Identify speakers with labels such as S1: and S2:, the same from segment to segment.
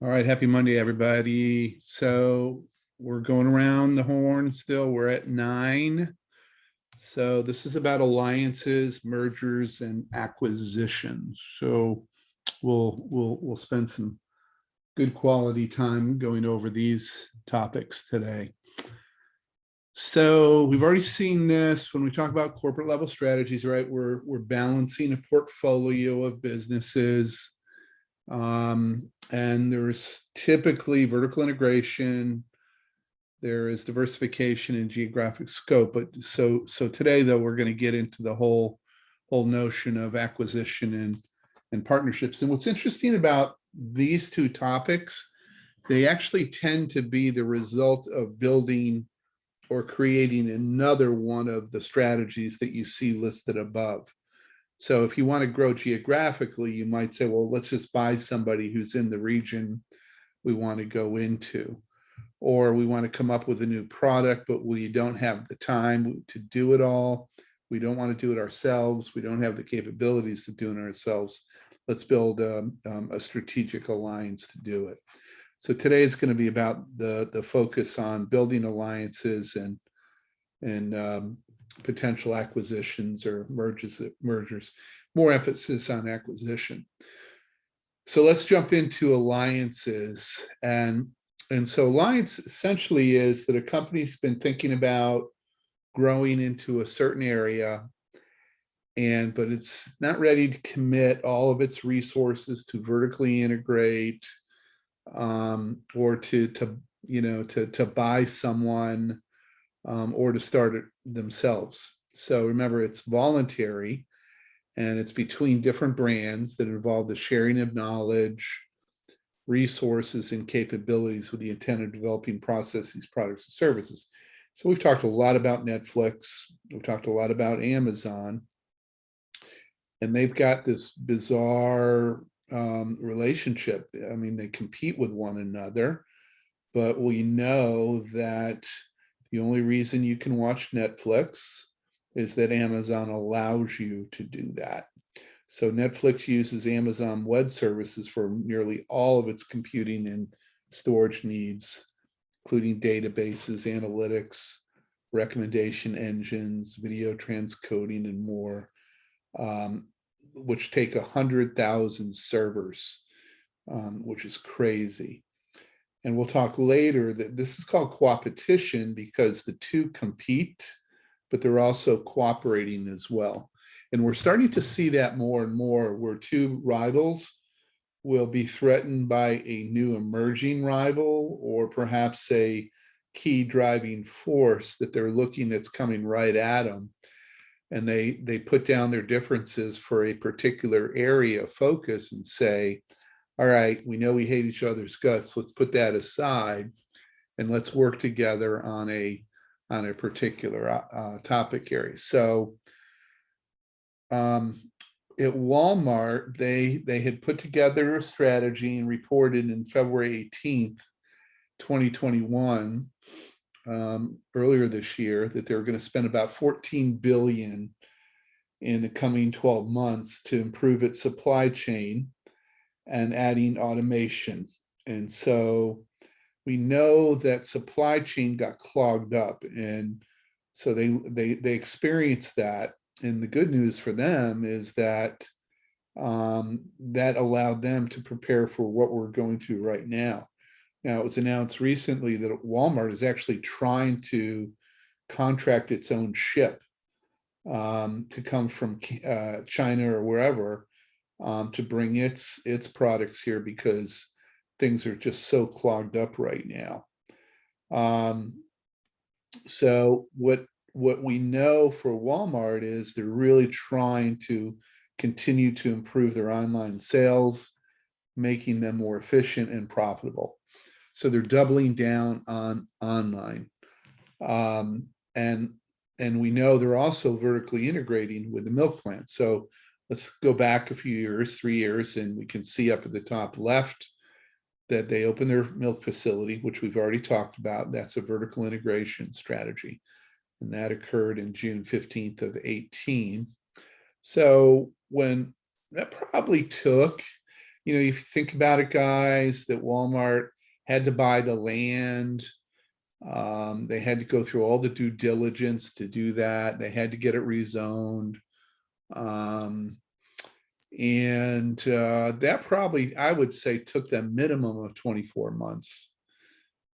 S1: All right, happy Monday, everybody. So we're going around the horn still. We're at 9. So this is about alliances, mergers, and acquisitions. So we'll spend some good quality time going over these topics today. So we've already seen this when we talk about corporate level strategies, right? We're balancing a portfolio of businesses. And there's typically vertical integration, there is diversification in geographic scope. But so today though, we're going to get into the whole notion of acquisition and partnerships. And what's interesting about these two topics, they actually tend to be the result of building or creating another one of the strategies that you see listed above. So if you want to grow geographically, you might say, well, let's just buy somebody who's in the region we want to go into. Or we want to come up with a new product, but we don't have the time to do it all. We don't want to do it ourselves. We don't have the capabilities to do it ourselves. Let's build a strategic alliance to do it. So today is going to be about the focus on building alliances and potential acquisitions or mergers, more emphasis on acquisition. So let's jump into alliances. And so alliance essentially is that a company's been thinking about growing into a certain area, but it's not ready to commit all of its resources to vertically integrate, or to buy someone, or to start it themselves. So remember, it's voluntary and it's between different brands that involve the sharing of knowledge, resources, and capabilities with the intent of developing processes, products, and services. So we've talked a lot about Netflix. We've talked a lot about Amazon. And they've got this bizarre relationship. I mean, they compete with one another, but we know that the only reason you can watch Netflix is that Amazon allows you to do that. So Netflix uses Amazon Web Services for nearly all of its computing and storage needs, including databases, analytics, recommendation engines, video transcoding, and more, which take 100,000 servers, which is crazy. And we'll talk later that this is called coopetition because the two compete, but they're also cooperating as well. And we're starting to see that more and more, where two rivals will be threatened by a new emerging rival, or perhaps a key driving force that they're looking that's coming right at them. And they put down their differences for a particular area of focus and say, all right, we know we hate each other's guts. Let's put that aside and let's work together on a particular topic area. So at Walmart, they had put together a strategy and reported in February 18th, 2021, earlier this year, that they were going to spend about $14 billion in the coming 12 months to improve its supply chain and adding automation. And so we know that supply chain got clogged up, and so they experienced that. And the good news for them is that that allowed them to prepare for what we're going through right now. Now, it was announced recently that Walmart is actually trying to contract its own ship to come from China or wherever, to bring its products here, because things are just so clogged up right now. So what we know for Walmart is they're really trying to continue to improve their online sales, making them more efficient and profitable. So they're doubling down on online. And we know they're also vertically integrating with the milk plant. So let's go back a few years, 3 years, and we can see up at the top left that they opened their milk facility, which we've already talked about. That's a vertical integration strategy. And that occurred in June 15th of 18. So when that probably took if you think about it, guys, that Walmart had to buy the land. They had to go through all the due diligence to do that. They had to get it rezoned. And that probably, I would say, took them minimum of 24 months.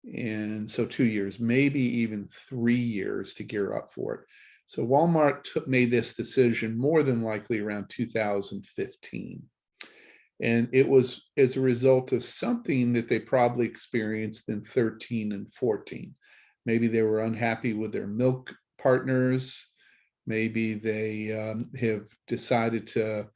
S1: And so 2 years, maybe even 3 years to gear up for it. So Walmart made this decision more than likely around 2015. And it was as a result of something that they probably experienced in 13 and 14. Maybe they were unhappy with their milk partners. Maybe they have decided to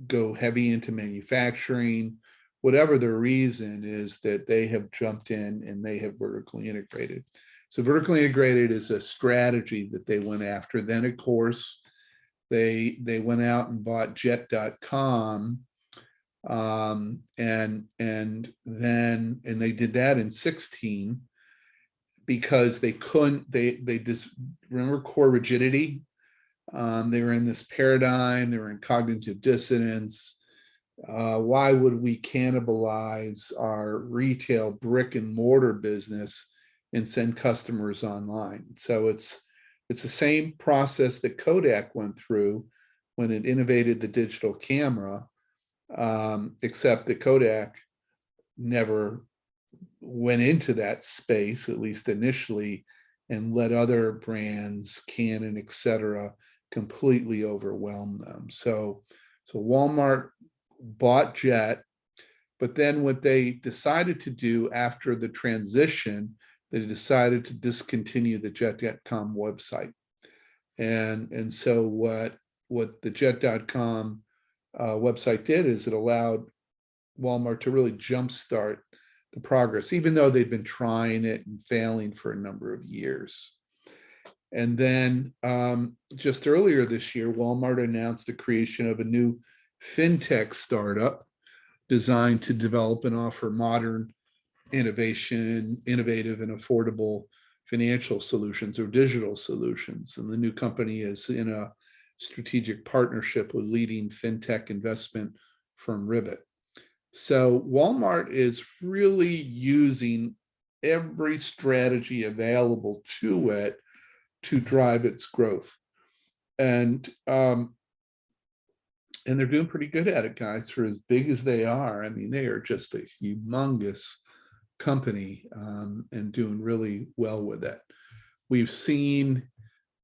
S1: go heavy into manufacturing. Whatever the reason is, that they have jumped in and they have vertically integrated. So vertically integrated is a strategy that they went after. Then, of course, they went out and bought Jet.com, and they did that in 16 because they couldn't. They just remember core rigidity. They were in this paradigm. They were in cognitive dissonance. Why would we cannibalize our retail brick and mortar business and send customers online? So it's the same process that Kodak went through when it innovated the digital camera, except that Kodak never went into that space, at least initially, and let other brands, Canon, et cetera, completely overwhelm them. So Walmart bought Jet, but then what they decided to do after the transition, they decided to discontinue the Jet.com website. And so what the Jet.com website did is it allowed Walmart to really jumpstart the progress, even though they'd been trying it and failing for a number of years. And then just earlier this year, Walmart announced the creation of a new fintech startup designed to develop and offer modern innovative and affordable financial solutions or digital solutions. And the new company is in a strategic partnership with leading fintech investment firm Ribbit. So Walmart is really using every strategy available to it to drive its growth. And they're doing pretty good at it, guys, for as big as they are. I mean, they are just a humongous company, and doing really well with it. We've seen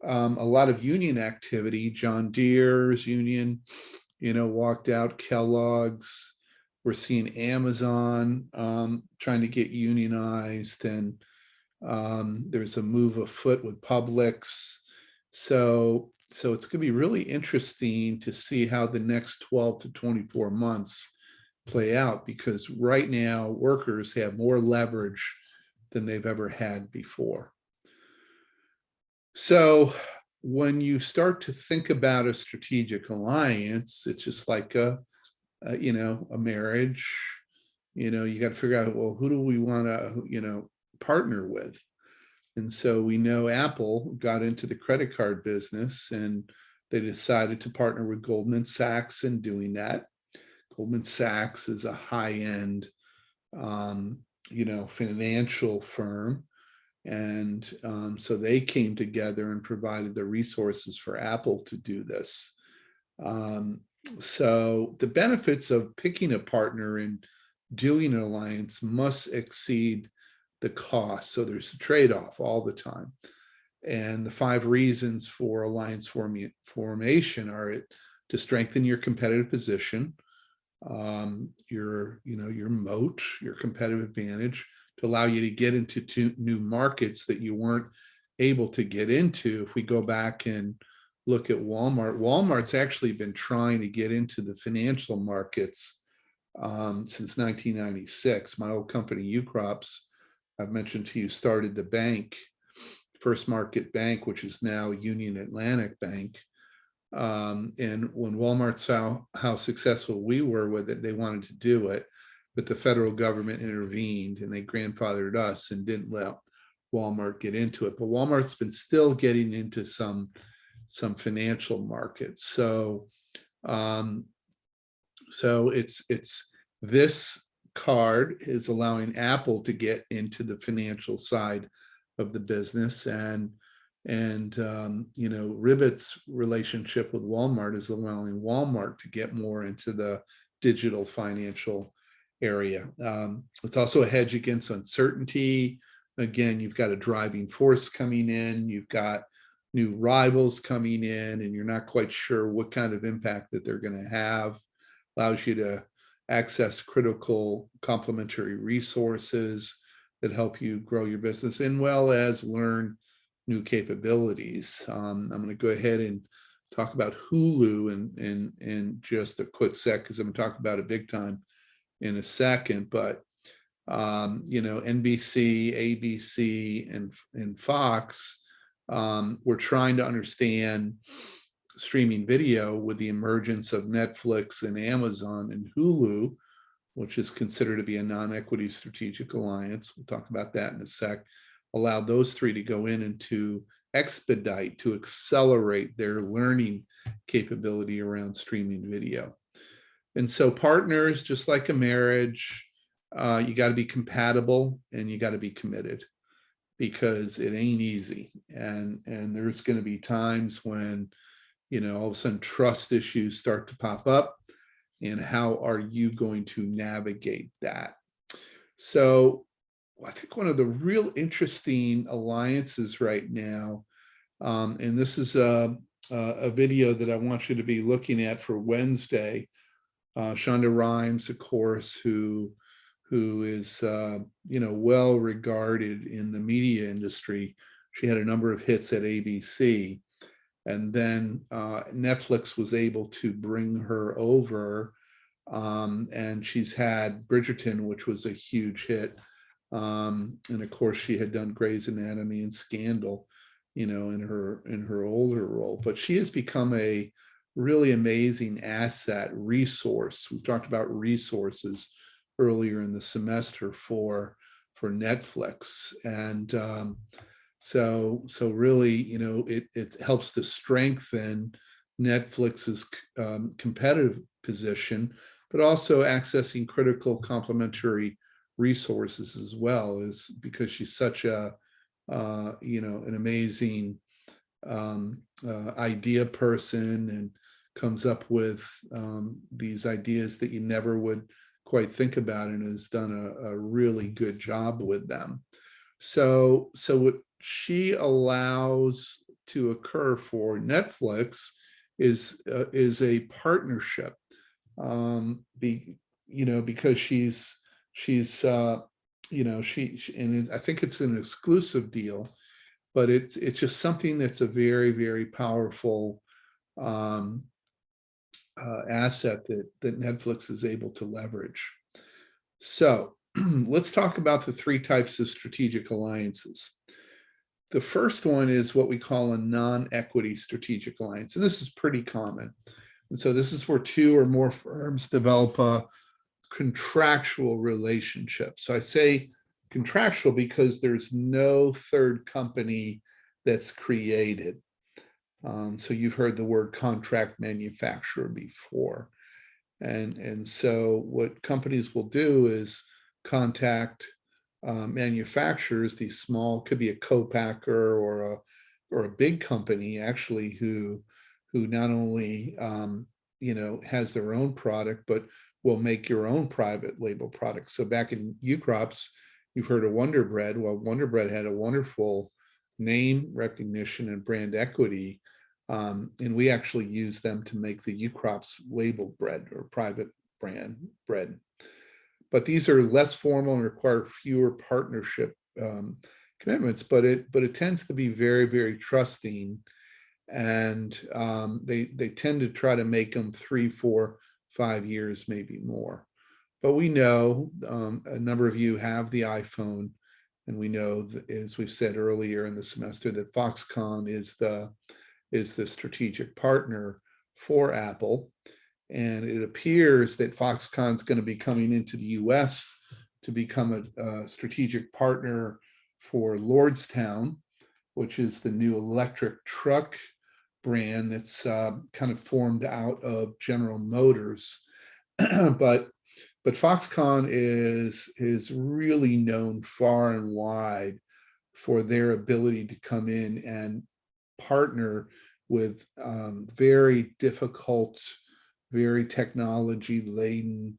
S1: a lot of union activity. John Deere's union, walked out. Kellogg's. We're seeing Amazon trying to get unionized, and there's a move afoot with Publix. So it's going to be really interesting to see how the next 12 to 24 months play out, because right now workers have more leverage than they've ever had before. So when you start to think about a strategic alliance, it's just like a marriage. You got to figure out, well, who do we want to, partner with? And so we know Apple got into the credit card business, and they decided to partner with Goldman Sachs in doing that. Goldman Sachs is a high-end, financial firm. And so they came together and provided the resources for Apple to do this. So the benefits of picking a partner and doing an alliance must exceed the cost. So there's a trade-off all the time. And the 5 reasons for alliance formation are to strengthen your competitive position, your moat, your competitive advantage, to allow you to get into 2 new markets that you weren't able to get into. If we go back and look at Walmart's actually been trying to get into the financial markets since 1996. My old company, Ucrops, I've mentioned to you, started the bank, First Market Bank, which is now Union Atlantic Bank. And when Walmart saw how successful we were with it, they wanted to do it, but the federal government intervened and they grandfathered us and didn't let Walmart get into it. But Walmart's been still getting into some financial markets. So So it's this card is allowing Apple to get into the financial side of the business, and you know, Ribbit's relationship with Walmart is allowing Walmart to get more into the digital financial area. It's also a hedge against uncertainty. Again, you've got a driving force coming in, you've got new rivals coming in, and you're not quite sure what kind of impact that they're going to have. Allows you to access critical complementary resources that help you grow your business, and well as learn new capabilities. I'm going to go ahead and talk about Hulu in just a quick sec, because I'm going to talk about it big time in a second. But you know, NBC, ABC, and Fox were trying to understand streaming video with the emergence of Netflix and Amazon and Hulu, which is considered to be a non-equity strategic alliance. We'll talk about that in a sec. Allowed those three to go in and to expedite, to accelerate their learning capability around streaming video. And so partners, just like a marriage, you got to be compatible and you got to be committed, because it ain't easy. And there's going to be times when, you know, all of a sudden trust issues start to pop up, and how are you going to navigate that? So I think one of the real interesting alliances right now, and this is a video that I want you to be looking at for Wednesday. Shonda Rhimes, of course, who is you know, well regarded in the media industry. She had a number of hits at ABC, and then Netflix was able to bring her over, and she's had Bridgerton, which was a huge hit, and of course she had done Grey's Anatomy and Scandal, you know, in her older role. But she has become a really amazing asset, resource. We talked about resources earlier in the semester for Netflix, and so really, you know, it helps to strengthen Netflix's competitive position, but also accessing critical complementary resources as well, is because she's such a you know, an amazing idea person, and comes up with these ideas that you never would quite think about, and has done a really good job with them. So what she allows to occur for Netflix is a partnership, you know, because she's you know, she and I think it's an exclusive deal, but it's just something that's a very, very powerful asset that Netflix is able to leverage. So let's talk about the three types of strategic alliances. The first one is what we call a non-equity strategic alliance, and this is pretty common. And so this is where two or more firms develop a contractual relationship. So I say contractual because there's no third company that's created. So you've heard the word contract manufacturer before. And so what companies will do is contact manufacturers, these small, could be a co-packer or a big company actually, who not only you know, has their own product, but will make your own private label product. So back in Ukrops, you've heard of Wonder Bread. Well, Wonder Bread had a wonderful name recognition and brand equity, and we actually use them to make the Ukrops label bread or private brand bread. But these are less formal and require fewer partnership commitments, but it tends to be very, very trusting, and they tend to try to make them 3, 4, 5 years, maybe more. But we know a number of you have the iPhone, and we know that, as we've said earlier in the semester, that Foxconn is the strategic partner for Apple. And it appears that Foxconn is going to be coming into the US to become a strategic partner for Lordstown, which is the new electric truck brand that's kind of formed out of General Motors. but Foxconn is really known far and wide for their ability to come in and partner with very difficult, very technology laden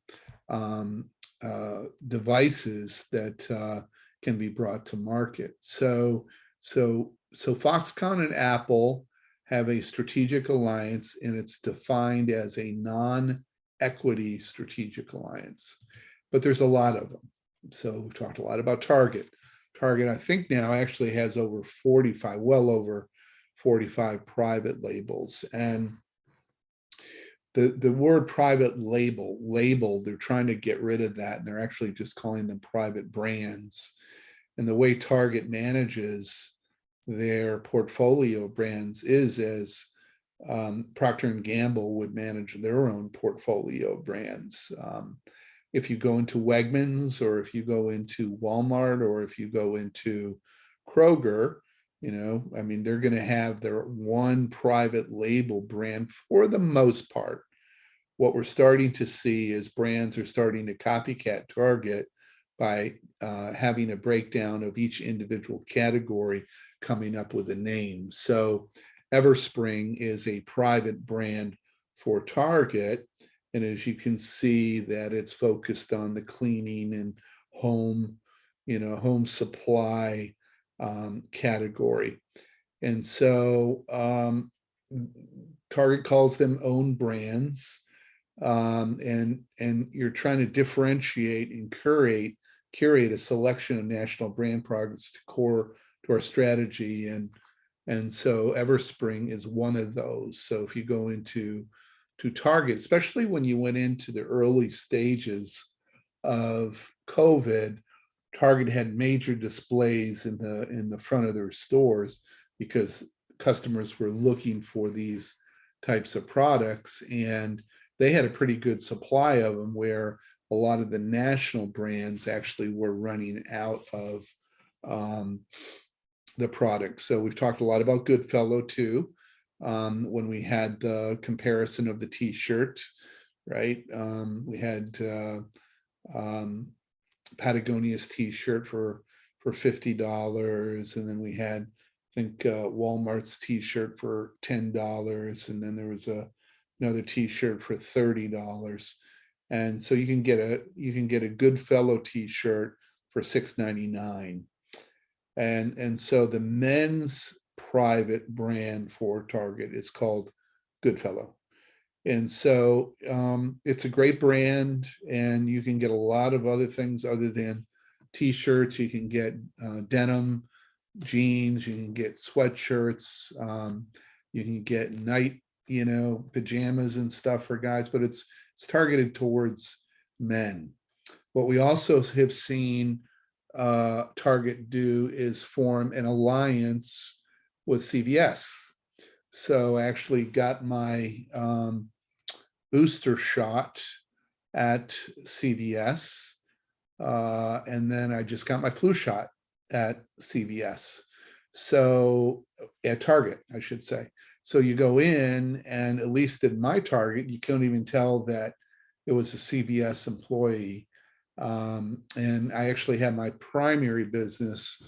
S1: devices that can be brought to market. So Foxconn and Apple have a strategic alliance, and it's defined as a non-equity strategic alliance. But there's a lot of them. So we've talked a lot about Target. Target, I think now actually has over 45, well over 45 private labels. And the word private label, they're trying to get rid of that, and they're actually just calling them private brands. And the way Target manages their portfolio brands is as Procter and Gamble would manage their own portfolio brands. If you go into Wegmans, or if you go into Walmart, or if you go into Kroger, I mean, they're going to have their one private label brand for the most part. What we're starting to see is brands are starting to copycat Target by having a breakdown of each individual category, coming up with a name. So Everspring is a private brand for Target. And as you can see, that it's focused on the cleaning and home supply category. And so Target calls them own brands. And you're trying to differentiate and curate a selection of national brand products to our strategy. And so Everspring is one of those. So if you go into Target, especially when you went into the early stages of COVID, Target had major displays in the front of their stores because customers were looking for these types of products, and they had a pretty good supply of them, where a lot of the national brands actually were running out of the product. So we've talked a lot about Goodfellow too. When we had the comparison of the T-shirt, right? We had Patagonia's T-shirt for $50, and then we had, I think, Walmart's T-shirt for $10, and then there was another T-shirt for $30. And so you can get a Goodfellow T-shirt for $6.99. And so the men's private brand for Target is called Goodfellow. And so it's a great brand, and you can get a lot of other things other than T-shirts. You can get denim jeans, you can get sweatshirts, you can get night, pajamas and stuff for guys, but it's targeted towards men. What we also have seen Target do is form an alliance with CVS. So I actually got my booster shot at CVS, and then I just got my flu shot at CVS. So at Target, I should say. So you go in, and at least in my Target, you can't even tell that it was a CVS employee. And I actually had my primary business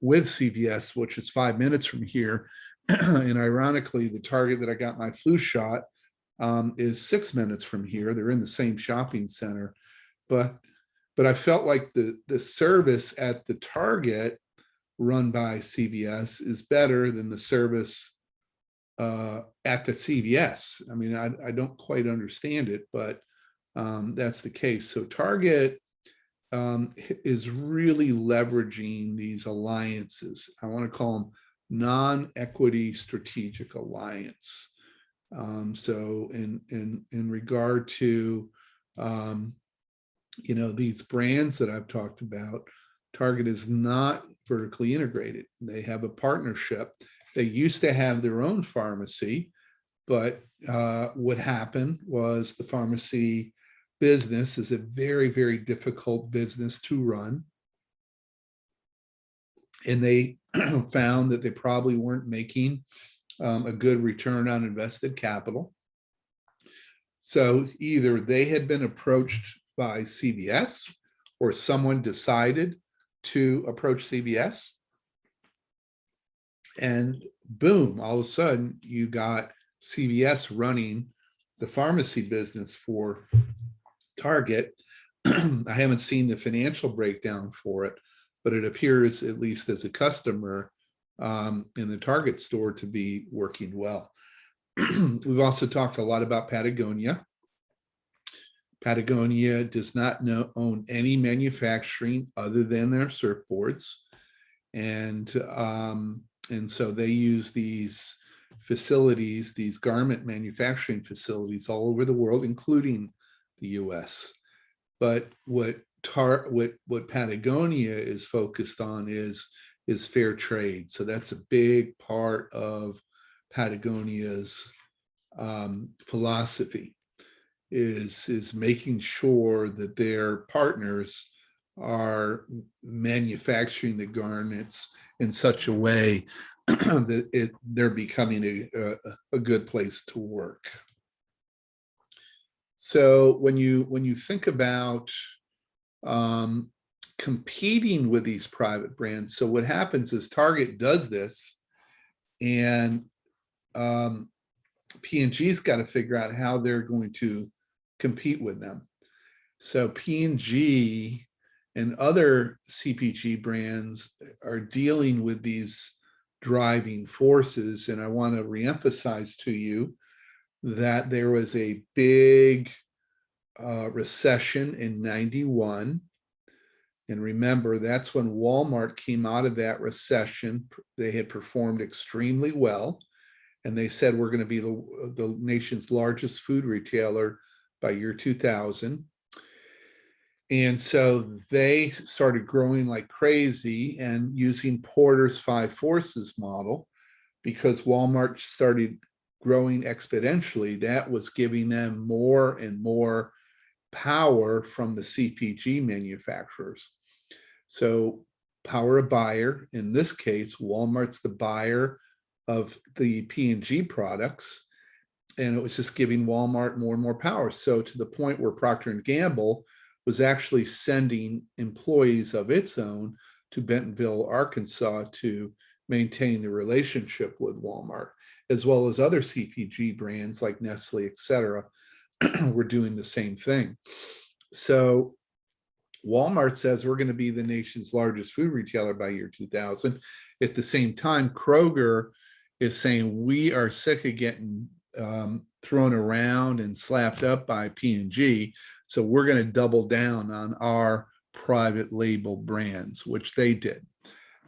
S1: with CVS, which is 5 minutes from here. And ironically, the Target that I got my flu shot is 6 minutes from here. They're in the same shopping center, but I felt like the service at the Target run by CVS is better than the service at the CVS. I mean, I don't quite understand it, but that's the case. So Target is really leveraging these alliances. I want to call them non-equity strategic alliance. So in regard to these brands that I've talked about, Target is not vertically integrated. They have a partnership. They used to have their own pharmacy, but what happened was the pharmacy business is a very, very difficult business to run. And they found that they probably weren't making a good return on invested capital. So either they had been approached by CVS or someone decided to approach CVS, and boom, all of a sudden you got CVS running the pharmacy business for Target. I haven't seen the financial breakdown for it, but it appears, at least as a customer in the Target store, to be working well. We've also talked a lot about Patagonia. Patagonia does not own any manufacturing other than their surfboards. And so they use these facilities, these garment manufacturing facilities all over the world, including the US. But what Patagonia is focused on is fair trade. So that's a big part of Patagonia's philosophy, is making sure that their partners are manufacturing the garments in such a way that they're becoming a good place to work. So when you think about competing with these private brands, so what happens is Target does this, and P&G's got to figure out how they're going to compete with them. So P&G and other CPG brands are dealing with these driving forces. And I want to reemphasize to you that there was a big recession in 91. And remember, that's when Walmart came out of that recession. They had performed extremely well. And they said, we're going to be the nation's largest food retailer by year 2000. And so they started growing like crazy and using Porter's 5 forces model, because Walmart started growing exponentially. That was giving them more and more power from the CPG manufacturers. So power of buyer, in this case, Walmart's the buyer of the P&G products, and it was just giving Walmart more and more power. So to the point where Procter & Gamble was actually sending employees of its own to Bentonville, Arkansas, to maintain the relationship with Walmart, as well as other CPG brands like Nestle, et cetera, were doing the same thing. So Walmart says we're going to be the nation's largest food retailer by year 2000. At the same time, Kroger is saying we are sick of getting thrown around and slapped up by P&G, so we're going to double down on our private label brands, which they did.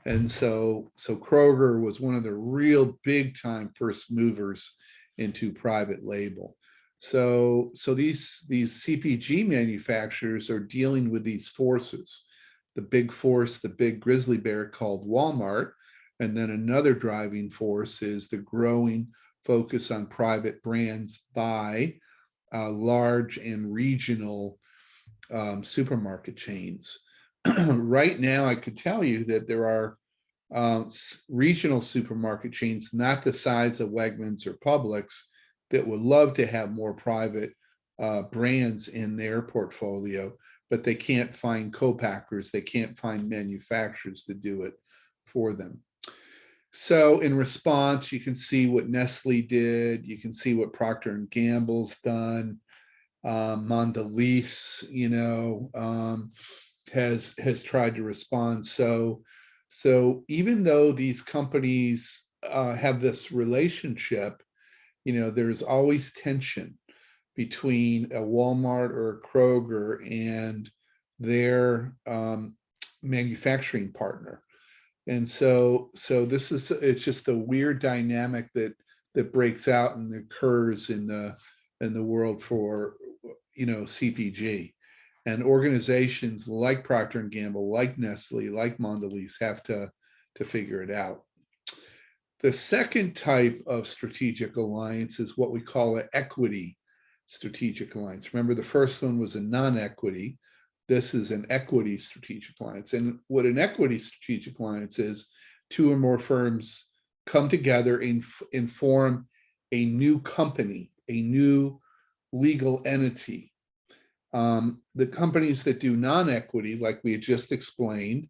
S1: And so Kroger was one of the real big time first movers into private label. So these CPG manufacturers are dealing with these forces. The big force, the big grizzly bear called Walmart, and then another driving force is the growing focus on private brands by large and regional supermarket chains. Right now, I could tell you that there are regional supermarket chains, not the size of Wegmans or Publix, that would love to have more private brands in their portfolio, but they can't find co-packers, they can't find manufacturers to do it for them. So in response, you can see what Nestle did, you can see what Procter & Gamble's done, Mondelez, has tried to respond. So even though these companies have this relationship, there's always tension between a Walmart or a Kroger and their manufacturing partner. And so it's just a weird dynamic that breaks out and occurs in the world for CPG. And organizations like Procter & Gamble, like Nestle, like Mondelez have to figure it out. The second type of strategic alliance is what we call an equity strategic alliance. Remember, the first one was a non-equity. This is an equity strategic alliance. And what an equity strategic alliance is, two or more firms come together and form a new company, a new legal entity. The companies that do non-equity, like we had just explained,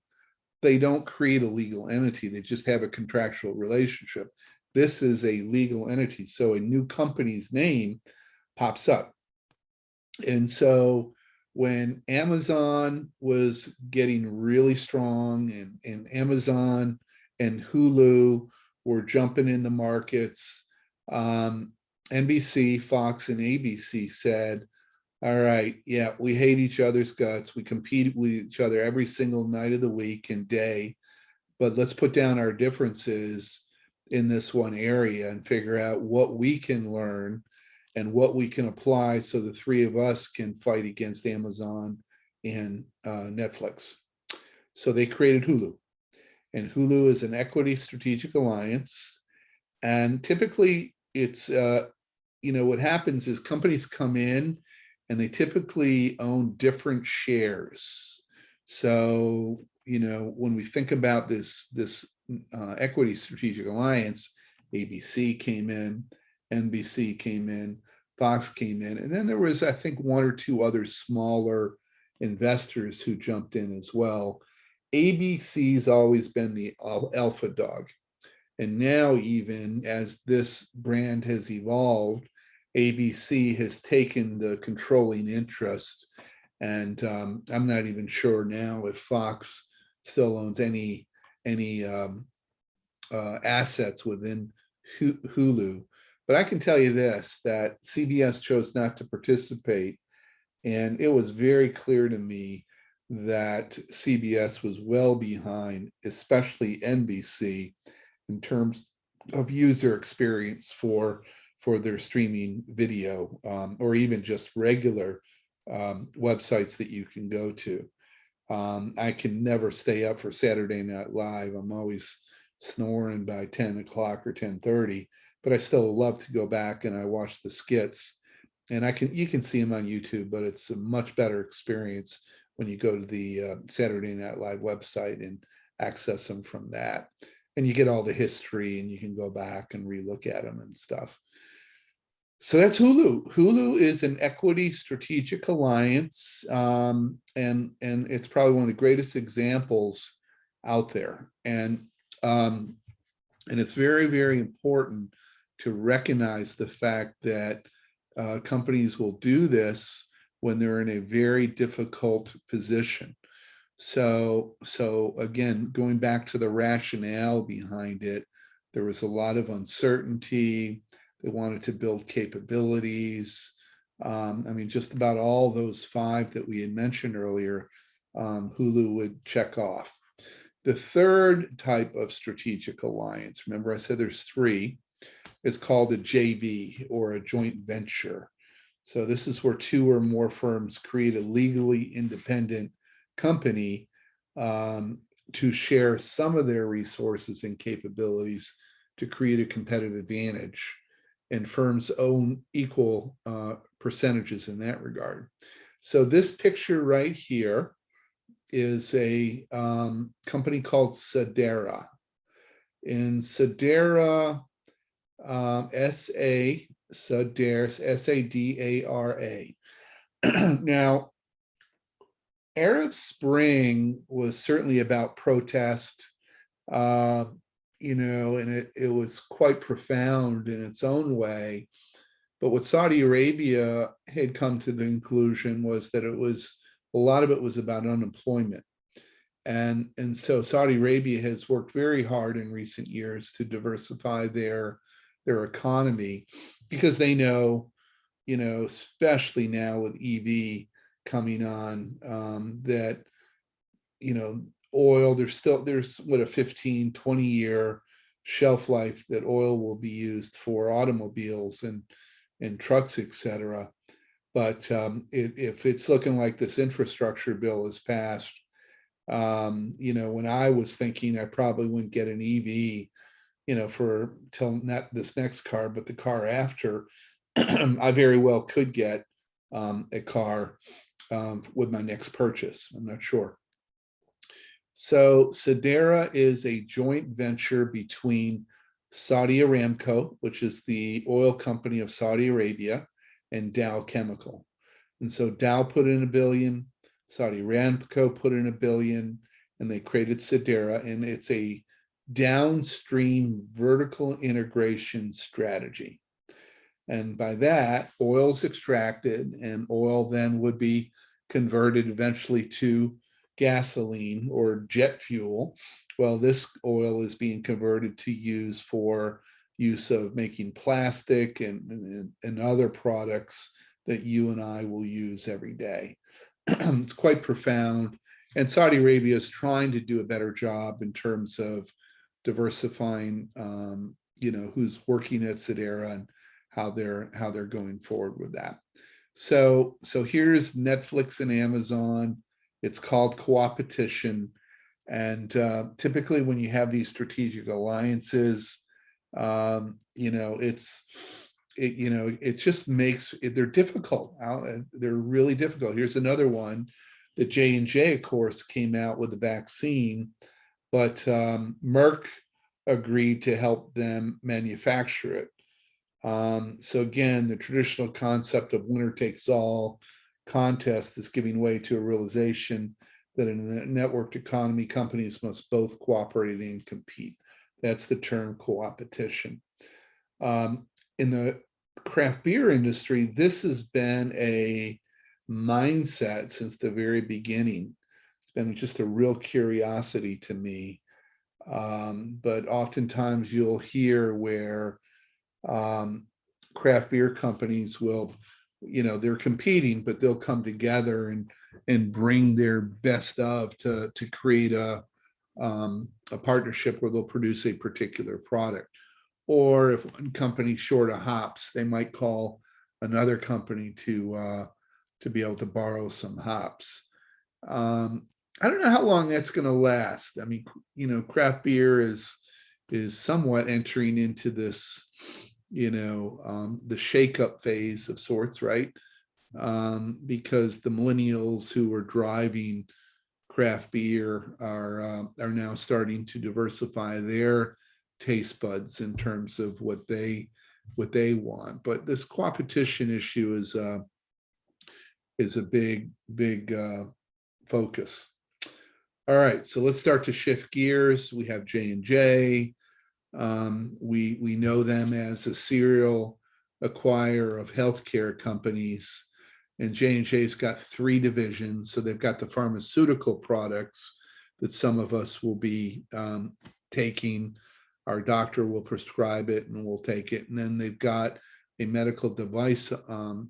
S1: they don't create a legal entity. They just have a contractual relationship. This is a legal entity. So a new company's name pops up. And so when Amazon was getting really strong and Amazon and Hulu were jumping in the markets, NBC, Fox, and ABC said, all right, yeah, we hate each other's guts. We compete with each other every single night of the week and day, but let's put down our differences in this one area and figure out what we can learn and what we can apply so the three of us can fight against Amazon and Netflix. So they created Hulu. And Hulu is an equity strategic alliance. And typically it's, what happens is companies come in and they typically own different shares. So, when we think about this equity strategic alliance, ABC came in, NBC came in, Fox came in, and then there was, I think, one or two other smaller investors who jumped in as well. ABC's always been the alpha dog. And now, even as this brand has evolved, ABC has taken the controlling interest. And I'm not even sure now if Fox still owns any assets within Hulu. But I can tell you this, that CBS chose not to participate. And it was very clear to me that CBS was well behind, especially NBC, in terms of user experience for their streaming video, or even just regular websites that you can go to. I can never stay up for Saturday Night Live. I'm always snoring by 10 o'clock or 10:30, but I still love to go back and I watch the skits. And you can see them on YouTube, but it's a much better experience when you go to the Saturday Night Live website and access them from that. And you get all the history and you can go back and relook at them and stuff. So that's Hulu. Hulu is an equity strategic alliance, and it's probably one of the greatest examples out there. And it's very, very important to recognize the fact that companies will do this when they're in a very difficult position. So again, going back to the rationale behind it, there was a lot of uncertainty. They wanted to build capabilities. Just about all those 5 that we had mentioned earlier, Hulu would check off. The third type of strategic alliance, remember I said there's 3, is called a JV, or a joint venture. So this is where 2 or more firms create a legally independent company to share some of their resources and capabilities to create a competitive advantage. And firms own equal percentages in that regard. So this picture right here is a company called Sadara. And Sadara, Sadara. Now, Arab Spring was certainly about protest, and it was quite profound in its own way. But what Saudi Arabia had come to the conclusion was that a lot of it was about unemployment. And so Saudi Arabia has worked very hard in recent years to diversify their economy, because they know, especially now with EV coming on, that, oil, there's what, a 15, 20 year shelf life that oil will be used for automobiles and trucks, etc. But if it's looking like this infrastructure bill is passed, when I was thinking I probably wouldn't get an EV, till not this next car, but the car after, I very well could get a car with my next purchase. I'm not sure. So Sadara is a joint venture between Saudi Aramco, which is the oil company of Saudi Arabia, and Dow Chemical. And so Dow put in $1 billion, Saudi Aramco put in $1 billion, and they created Sadara, and it's a downstream vertical integration strategy. And by that, oil's extracted, and oil then would be converted eventually to gasoline or jet fuel. Well, this oil is being converted to use for use of making plastic and other products that you and I will use every day. It's quite profound. And Saudi Arabia is trying to do a better job in terms of diversifying, who's working at Sadara and how they're going forward with that. So here's Netflix and Amazon. It's called Coopetition. And typically when you have these strategic alliances, it just makes it, they're difficult. They're really difficult. Here's another one. The J&J, of course, came out with the vaccine, but Merck agreed to help them manufacture it. So again, the traditional concept of winner takes all contest is giving way to a realization that in a networked economy, companies must both cooperate and compete. That's the term coopetition. In the craft beer industry, this has been a mindset since the very beginning. It's been just a real curiosity to me. But oftentimes you'll hear where craft beer companies will, they're competing, but they'll come together and bring their best of to create a partnership where they'll produce a particular product. Or if one company's short of hops, they might call another company to be able to borrow some hops. I don't know how long that's going to last. I mean, craft beer is somewhat entering into this, the shake-up phase of sorts, right? Because the millennials who are driving craft beer are now starting to diversify their taste buds in terms of what they want. But this coopetition issue is a big focus. All right, so let's start to shift gears. We have J&J. We know them as a serial acquirer of healthcare companies, and J&J's got 3 divisions. So they've got the pharmaceutical products that some of us will be taking. Our doctor will prescribe it and we'll take it. And then they've got a medical device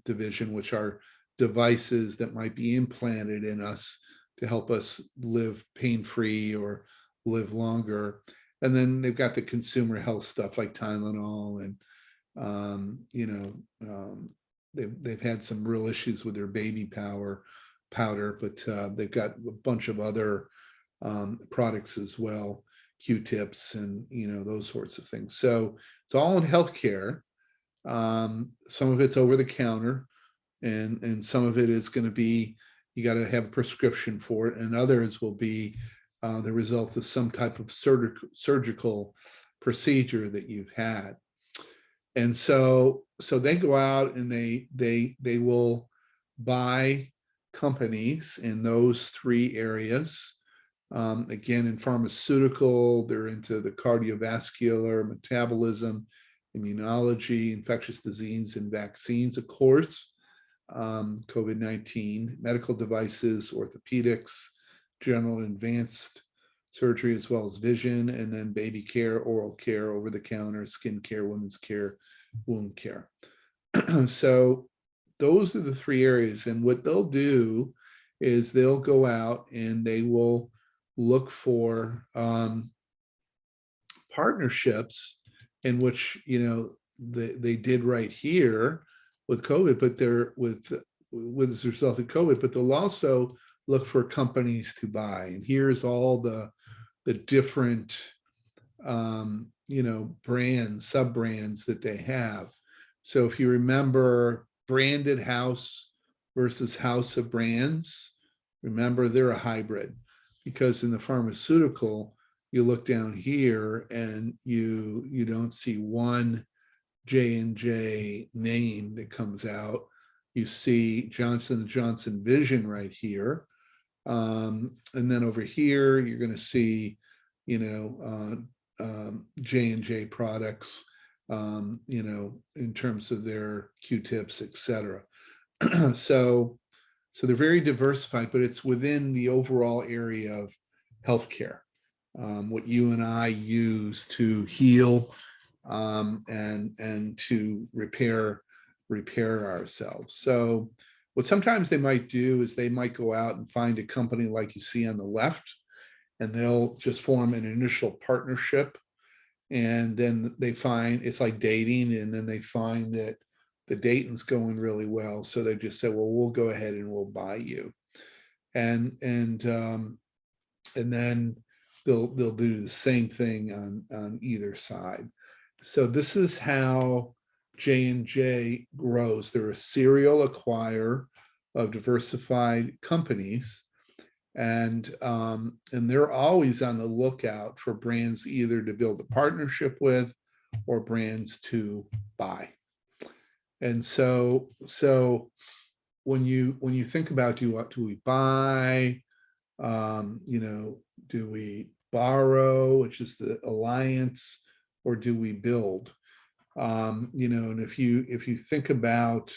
S1: division, which are devices that might be implanted in us to help us live pain-free or live longer. And then they've got the consumer health stuff like Tylenol, and they've had some real issues with their baby powder, but they've got a bunch of other products as well, Q-tips and those sorts of things. So it's all in healthcare. Some of it's over the counter, and some of it is going to be you got to have a prescription for it, and others will be the result of some type of surgical procedure that you've had. And so they go out and they will buy companies in those 3 areas. Again, in pharmaceutical, they're into the cardiovascular, metabolism, immunology, infectious disease, and vaccines, of course. COVID-19, medical devices, orthopedics, general and advanced surgery, as well as vision, and then baby care, oral care, over the counter, skin care, women's care, wound care. So those are the 3 areas. And what they'll do is they'll go out and they will look for partnerships in which, they did right here with COVID, but they're with as a result of COVID, but they'll also look for companies to buy. And here's all the different, brands, sub-brands that they have. So if you remember Branded House versus House of Brands, remember they're a hybrid, because in the pharmaceutical, you look down here and you don't see one J&J name that comes out. You see Johnson & Johnson Vision right here. And then over here, you're going to see, you know, J&J products, you know, in terms of their Q-tips, et cetera. So they're very diversified, but it's within the overall area of healthcare, what you and I use to heal, and to repair ourselves. So what sometimes they might do is they might go out and find a company like you see on the left, and they'll just form an initial partnership. And then they find it's like dating, and then they find that the dating's going really well. So they just say, well, we'll go ahead and we'll buy you. And then they'll do the same thing on either side. So this is how J&J grows. They're a serial acquirer of diversified companies, and they're always on the lookout for brands either to build a partnership with or brands to buy. And so when you think about, do we buy, you know, do we borrow, which is the alliance, or do we build? You know, and if you think about,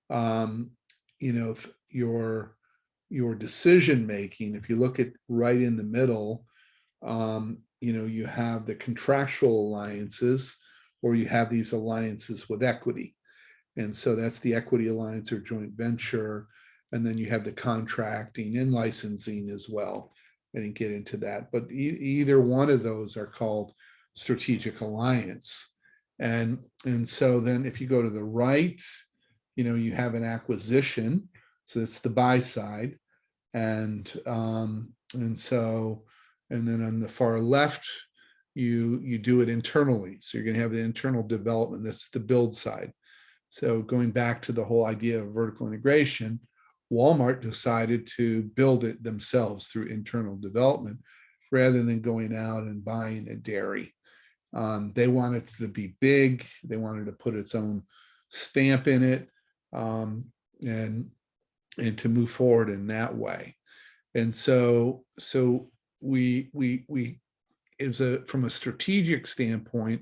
S1: you know, your decision making, if you look at right in the middle, you know, you have the contractual alliances, or you have these alliances with equity. And so that's the equity alliance or joint venture. And then you have the contracting and licensing as well. I didn't get into that, but either one of those are called strategic alliance. And so then if you go to the right, you know, you have an acquisition. So it's the buy side. And so, and then on the far left, you do it internally. So you're going to have the internal development. That's the build side. So going back to the whole idea of vertical integration, Walmart decided to build it themselves through internal development rather than going out and buying a dairy. They wanted to be big. They wanted to put its own stamp in it, and to move forward in that way. And so we from a strategic standpoint,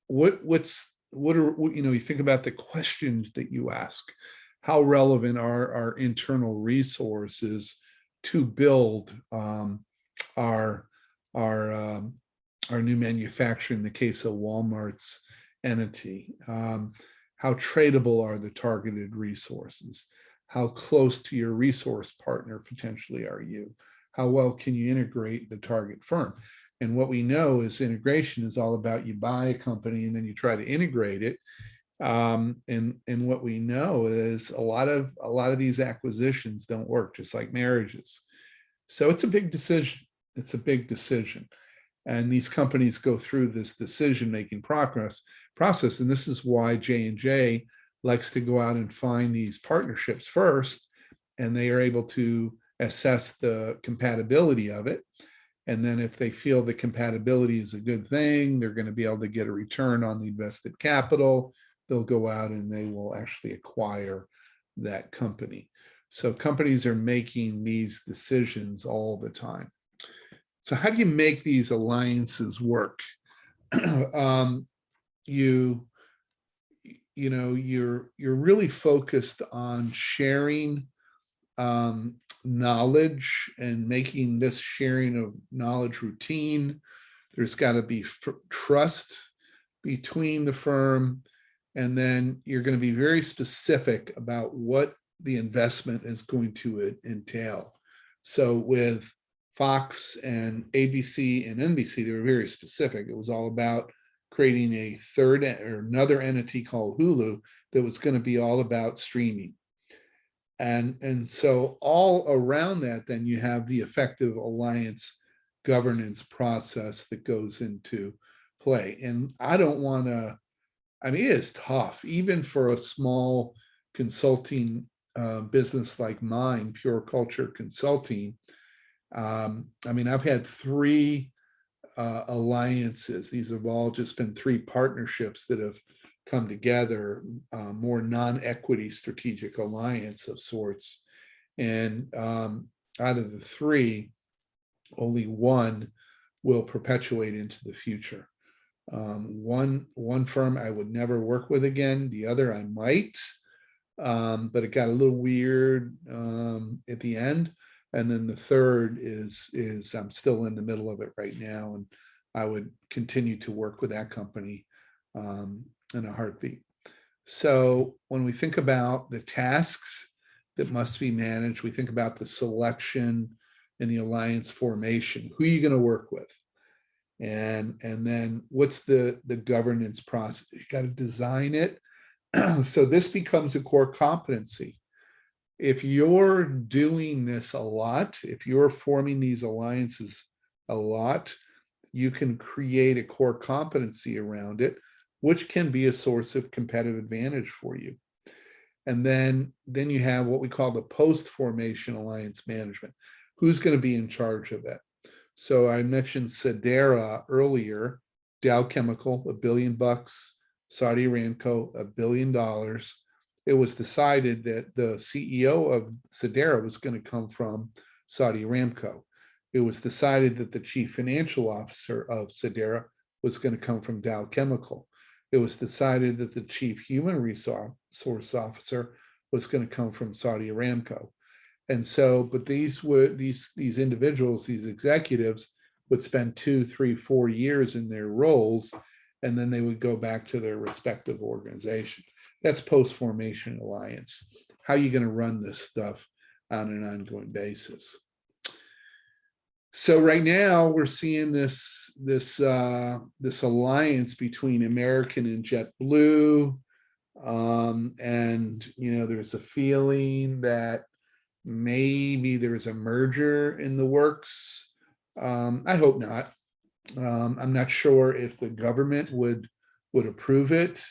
S1: what are, you know, you think about the questions that you ask. How relevant are our internal resources to build our new manufacturing, in the case of Walmart's entity? How tradable are the targeted resources? How close to your resource partner potentially are you? How well can you integrate the target firm? And what we know is integration is all about, you buy a company and then you try to integrate it. And what we know is a lot of these acquisitions don't work, just like marriages. So it's a big decision. It's a big decision. And these companies go through this decision-making process. And this is why J&J likes to go out and find these partnerships first, and they are able to assess the compatibility of it. And then if they feel the compatibility is a good thing, they're going to be able to get a return on the invested capital, they'll go out and they will actually acquire that company. So companies are making these decisions all the time. So how do you make these alliances work? You know, you're really focused on sharing knowledge and making this sharing of knowledge routine. There's got to be trust between the firm, and then you're going to be very specific about what the investment is going to entail. So with Fox and ABC and NBC, they were very specific. It was all about creating a third or another entity called Hulu that was going to be all about streaming. And so all around that, then you have the effective alliance governance process that goes into play. And I don't want to, I mean, it is tough, even for a small consulting business like mine, Pure Culture Consulting. I mean, I've had 3 alliances. These have all just been 3 partnerships that have come together, more non-equity strategic alliance of sorts. And out of the three, only one will perpetuate into the future. One firm I would never work with again. The other I might, but it got a little weird at the end. And then the third is I'm still in the middle of it right now, and I would continue to work with that company in a heartbeat. So when we think about the tasks that must be managed, we think about the selection and the alliance formation. Who are you going to work with? And then what's the governance process? You got to design it. So this becomes a core competency. If you're doing this a lot, if you're forming these alliances a lot, you can create a core competency around it, which can be a source of competitive advantage for you. And then you have what we call the post-formation alliance management. Who's going to be in charge of it? So I mentioned Sadara earlier, Dow Chemical, $1 billion, Saudi Aramco, $1 billion. It was decided that the CEO of Sadara was going to come from Saudi Aramco. It was decided that the chief financial officer of Sadara was going to come from Dow Chemical. It was decided that the chief human resource officer was going to come from Saudi Aramco. And so, but these individuals, these executives would spend 2, 3, 4 years in their roles, and then they would go back to their respective organization. That's post-formation alliance. How are you going to run this stuff on an ongoing basis? So right now we're seeing this alliance between American and JetBlue, and there's a feeling that maybe there's a merger in the works. I hope not. I'm not sure if the government would approve it.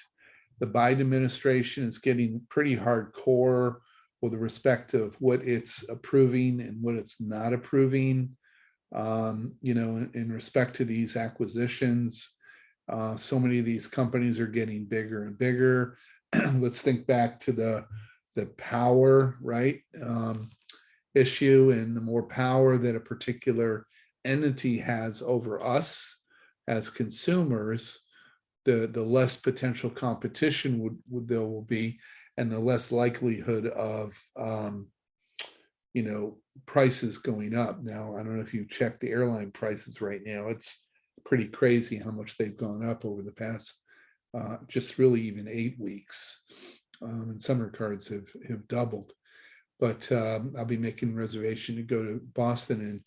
S1: The Biden administration is getting pretty hardcore with respect of what it's approving and what it's not approving. In respect to these acquisitions, so many of these companies are getting bigger and bigger. Let's think back to the power, right? Issue, and the more power that a particular entity has over us as consumers, the less potential competition there will be, and the less likelihood of prices going up. Now, I don't know if you check the airline prices right now. It's pretty crazy how much they've gone up over the past just really even 8 weeks. And summer cards have doubled. But I'll be making a reservation to go to Boston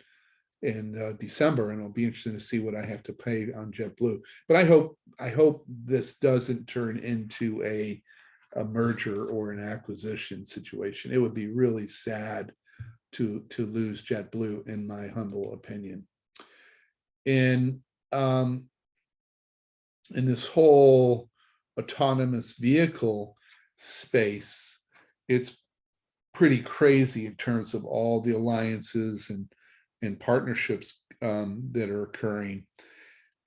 S1: in December, and I'll be interested to see what I have to pay on JetBlue. But I hope this doesn't turn into a merger or an acquisition situation. It would be really sad to lose JetBlue, in my humble opinion. In this whole autonomous vehicle space, it's pretty crazy in terms of all the alliances and partnerships that are occurring.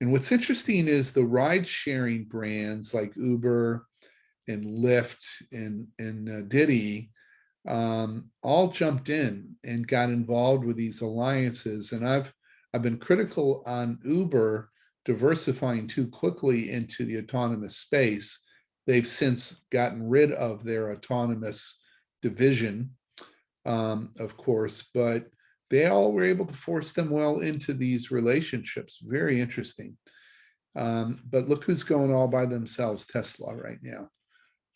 S1: And what's interesting is the ride-sharing brands like Uber and Lyft and Didi all jumped in and got involved with these alliances. And I've been critical on Uber diversifying too quickly into the autonomous space. They've since gotten rid of their autonomous division, of course, but they all were able to force them well into these relationships. Very interesting. But look who's going all by themselves, Tesla right now.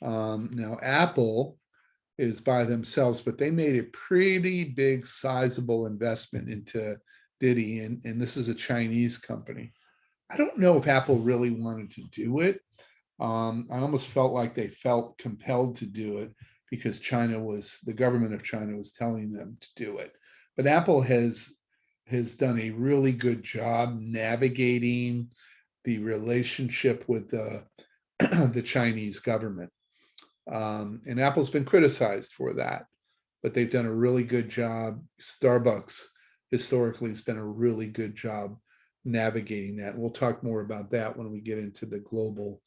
S1: Now, Apple is by themselves, but they made a pretty big, sizable investment into Didi, and this is a Chinese company. I don't know if Apple really wanted to do it. I almost felt like they felt compelled to do it because the government of China was telling them to do it. But Apple has done a really good job navigating the relationship with the Chinese government. And Apple's been criticized for that, but they've done a really good job. Starbucks historically has done a really good job navigating that. We'll talk more about that when we get into the global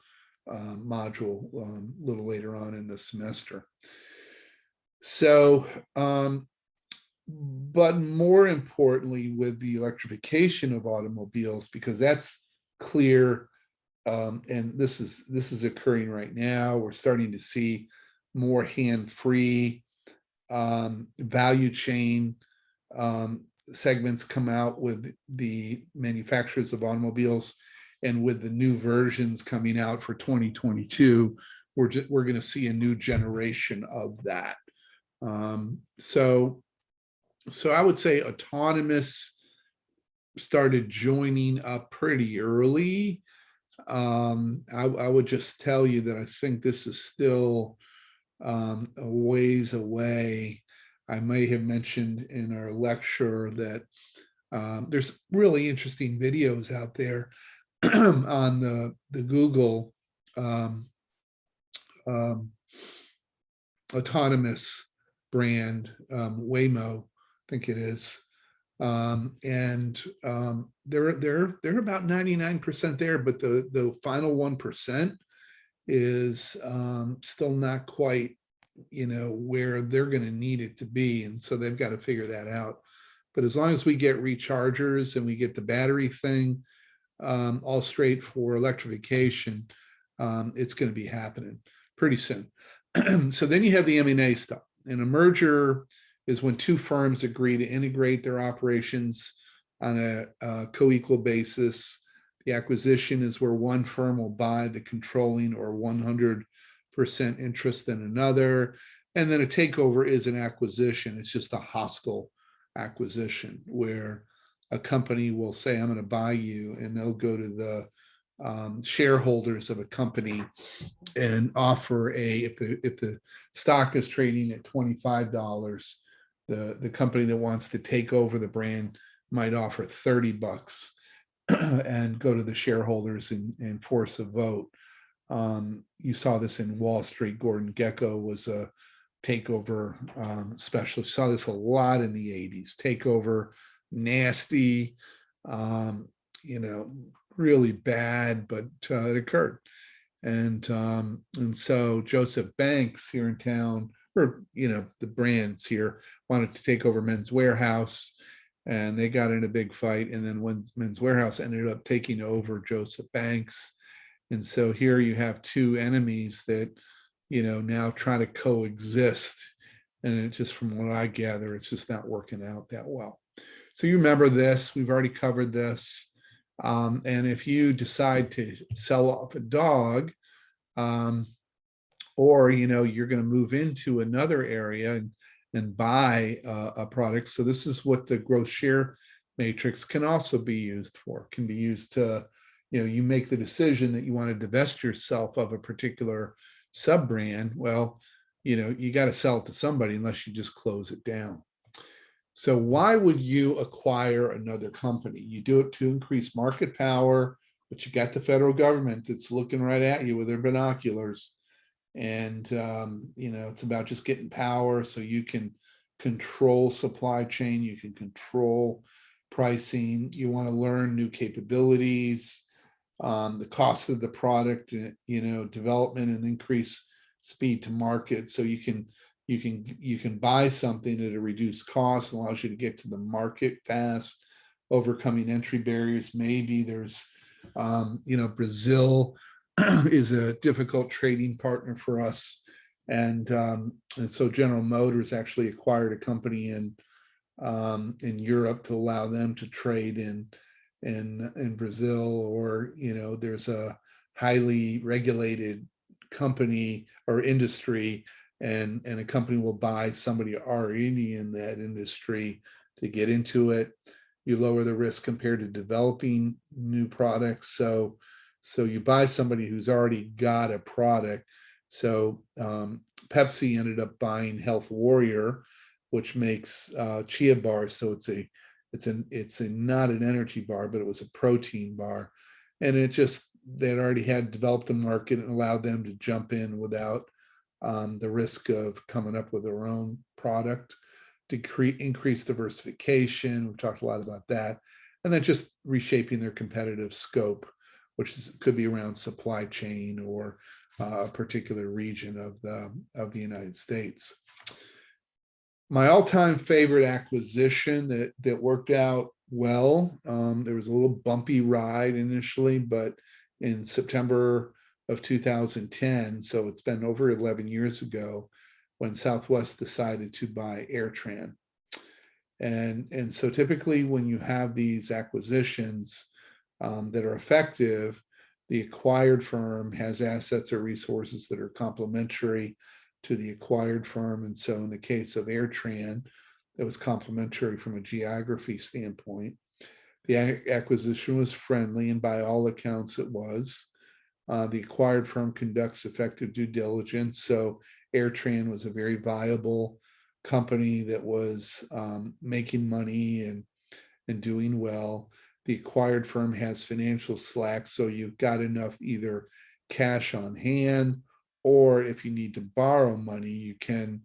S1: module a little later on in the semester. So, but more importantly, with the electrification of automobiles, because that's clear, and this is occurring right now. We're starting to see more hand-free value chain segments come out with the manufacturers of automobiles, and with the new versions coming out for 2022, we're going to see a new generation of that. So I would say autonomous started joining up pretty early. I would just tell you that I think this is still a ways away. I may have mentioned in our lecture that there's really interesting videos out there on the Google autonomous brand, Waymo, I think it is. And they're about 99% there, but the final 1% is still not quite, where they're going to need it to be, and so they've got to figure that out. But as long as we get rechargers and we get the battery thing all straight for electrification, it's going to be happening pretty soon. So then you have the M&A stuff, and a merger is when two firms agree to integrate their operations on a co-equal basis. The acquisition is where one firm will buy the controlling or 100% interest in another. And then a takeover is an acquisition. It's just a hostile acquisition where a company will say, I'm going to buy you, and they'll go to the shareholders of a company and offer if the stock is trading at $25, the company that wants to take over the brand might offer $30 and go to the shareholders and force a vote. You saw this in Wall Street. Gordon Gekko was a takeover specialist. Saw this a lot in the 80s. Takeover, nasty, really bad, but it occurred. And so Joseph Banks here in town, or the brands here, wanted to take over Men's Wearhouse, and they got in a big fight. And then when Men's Wearhouse ended up taking over Joseph Banks, and so here you have two enemies that now try to coexist. And it just, from what I gather, it's just not working out that well. So you remember this, we've already covered this. And if you decide to sell off a dog, or you're going to move into another area and buy a product. So this is what the growth share matrix can also be used for. Can be used to, you make the decision that you want to divest yourself of a particular sub brand. Well, you got to sell it to somebody unless you just close it down. So why would you acquire another company? You do it to increase market power, but you got the federal government that's looking right at you with their binoculars. And, it's about just getting power so you can control supply chain, you can control pricing, you want to learn new capabilities, the cost of the product, development, and increase speed to market. So you can buy something at a reduced cost, allows you to get to the market fast, overcoming entry barriers. Maybe there's, Brazil is a difficult trading partner for us. And so General Motors actually acquired a company in Europe to allow them to trade in Brazil. Or, there's a highly regulated company or industry, and a company will buy somebody already in that industry to get into it. You lower the risk compared to developing new products. So you buy somebody who's already got a product. So Pepsi ended up buying Health Warrior, which makes chia bars. So it's not an energy bar, but it was a protein bar, and they'd already had developed a market and allowed them to jump in without the risk of coming up with their own product, to increase diversification. We've talked a lot about that. And then just reshaping their competitive scope which could be around supply chain or a particular region of the United States. My all-time favorite acquisition that worked out well. There was a little bumpy ride initially, but in September of 2010, so it's been over 11 years ago, when Southwest decided to buy AirTran. And so typically when you have these acquisitions that are effective, the acquired firm has assets or resources that are complementary to the acquired firm. And so in the case of AirTran, it was complementary from a geography standpoint. The acquisition was friendly, and by all accounts it was. The acquired firm conducts effective due diligence. So AirTran was a very viable company that was making money and doing well. The acquired firm has financial slack, so you've got enough either cash on hand, or if you need to borrow money, you can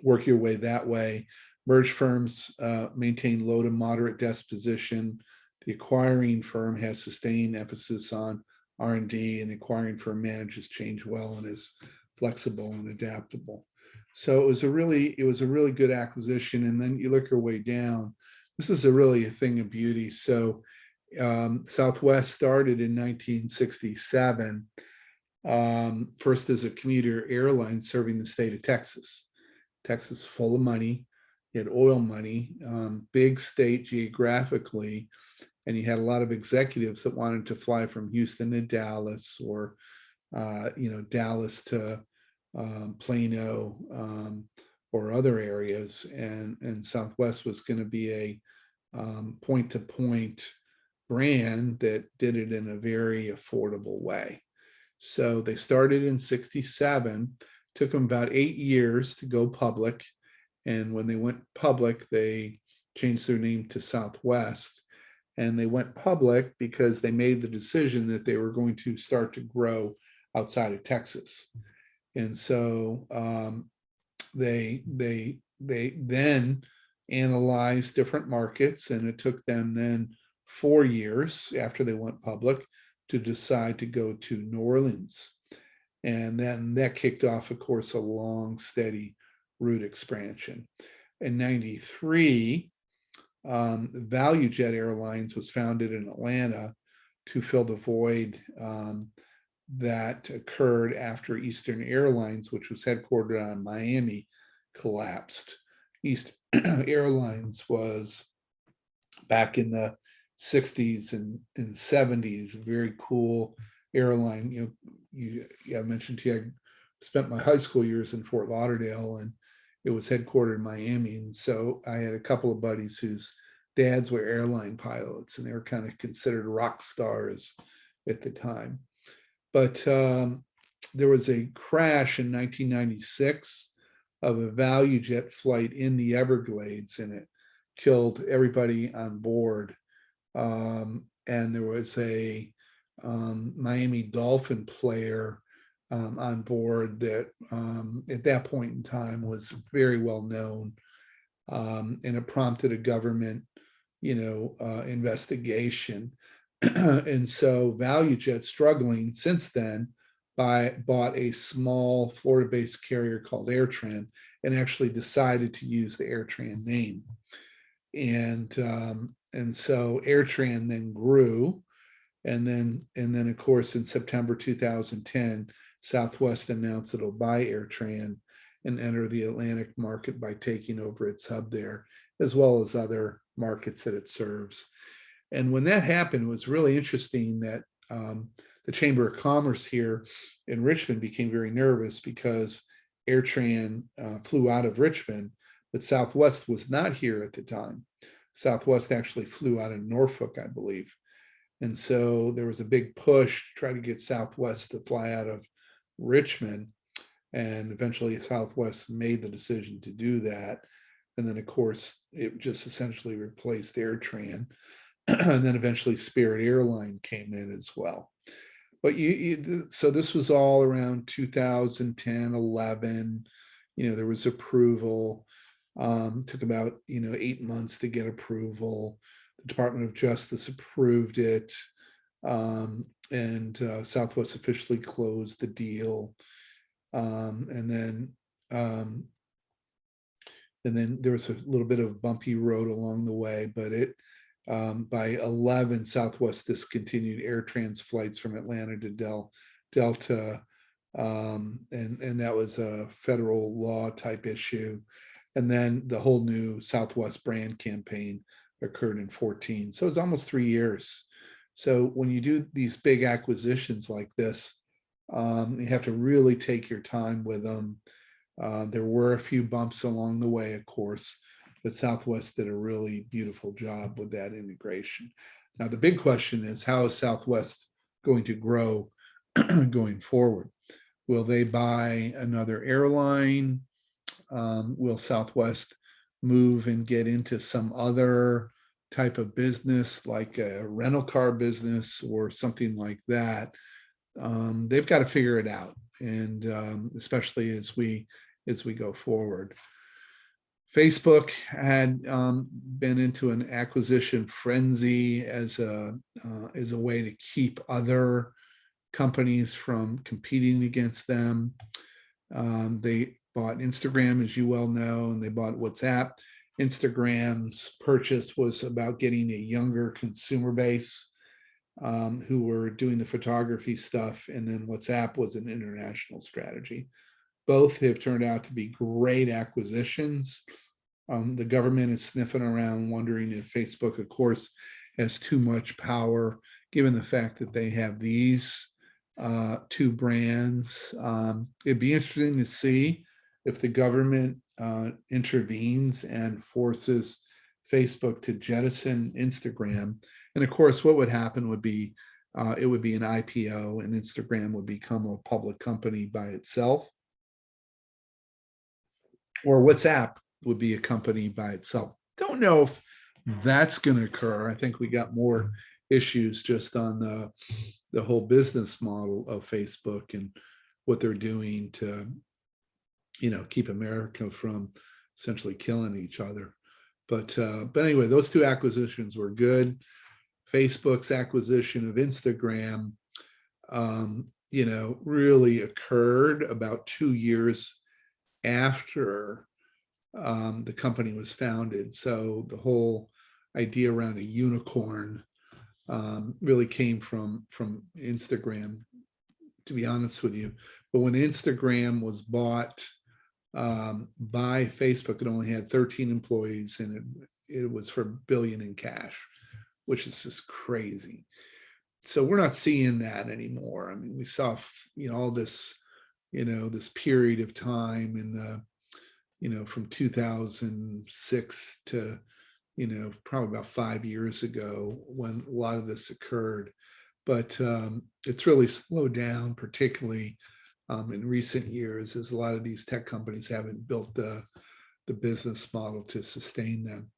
S1: work your way that way. Merged firms maintain low to moderate debt position. The acquiring firm has sustained emphasis on R&D, and the acquiring firm manages change well and is flexible and adaptable. So it was a really good acquisition. And then you look your way down. This is really a thing of beauty. So Southwest started in 1967, first as a commuter airline serving the state of Texas. Texas full of money. You had oil money, big state geographically, and you had a lot of executives that wanted to fly from Houston to Dallas, or Dallas to Plano, or other areas. And Southwest was going to be a point-to-point brand that did it in a very affordable way. So they started in 67, took them about 8 years to go public. And when they went public, they changed their name to Southwest. And they went public because they made the decision that they were going to start to grow outside of Texas. And so they then analyzed different markets, and it took them then 4 years after they went public to decide to go to New Orleans. And then that kicked off, of course, a long, steady route expansion. In 93, ValueJet Airlines was founded in Atlanta to fill the void that occurred after Eastern Airlines, which was headquartered out of Miami, collapsed. East Airlines was, back in the 60s and 70s, a very cool airline. I mentioned to you, I spent my high school years in Fort Lauderdale, and it was headquartered in Miami. And so I had a couple of buddies whose dads were airline pilots, and they were kind of considered rock stars at the time. But there was a crash in 1996 of a ValueJet flight in the Everglades, and it killed everybody on board. And there was a Miami Dolphin player on board that at that point in time was very well known, and it prompted a government investigation. And so ValueJet, struggling since then, bought a small Florida-based carrier called AirTran, and actually decided to use the AirTran name. And so AirTran then grew, and then of course in September 2010, Southwest announced it'll buy AirTran and enter the Atlantic market by taking over its hub there, as well as other markets that it serves. And when that happened, it was really interesting that the Chamber of Commerce here in Richmond became very nervous, because AirTran flew out of Richmond, but Southwest was not here at the time. Southwest actually flew out of Norfolk, I believe. And so there was a big push to try to get Southwest to fly out of Richmond. And eventually Southwest made the decision to do that. And then, of course, it just essentially replaced AirTran. And then eventually Spirit Airline came in as well. But so this was all around 2010, 11. There was approval. Took about 8 months to get approval. the Department of Justice approved it, and Southwest officially closed the deal. And then there was a little bit of bumpy road along the way, but by 11, Southwest discontinued air trans flights from Atlanta to Delta, and that was a federal law type issue. And then the whole new Southwest brand campaign occurred in 14. So it's almost 3 years. So when you do these big acquisitions like this, you have to really take your time with them. There were a few bumps along the way, of course, but Southwest did a really beautiful job with that integration. Now, the big question is, how is Southwest going to grow going forward? Will they buy another airline? Will Southwest move and get into some other type of business, like a rental car business or something like that? They've got to figure it out, and especially as we go forward. Facebook had been into an acquisition frenzy as a way to keep other companies from competing against them. They bought Instagram, as you well know, and they bought WhatsApp. Instagram's purchase was about getting a younger consumer base who were doing the photography stuff, and then WhatsApp was an international strategy. Both have turned out to be great acquisitions. The government is sniffing around, wondering if Facebook, of course, has too much power, given the fact that they have these two brands. It'd be interesting to see if the government intervenes and forces Facebook to jettison Instagram. And of course, what would happen would be it would be an IPO, and Instagram would become a public company by itself. Or WhatsApp would be a company by itself. Don't know if that's going to occur. I think we got more issues just on the whole business model of Facebook and what they're doing to, keep America from essentially killing each other. But anyway, those two acquisitions were good. Facebook's acquisition of Instagram, really occurred about 2 years after the company was founded. So the whole idea around a unicorn really came from Instagram, to be honest with you. But when Instagram was bought by Facebook, it only had 13 employees, and it was for $1 billion in cash, which is just crazy. So we're not seeing that anymore. I mean, we saw, all this, this period of time in the, from 2006 to, probably about 5 years ago when a lot of this occurred. But it's really slowed down, particularly in recent years, as a lot of these tech companies haven't built the business model to sustain them.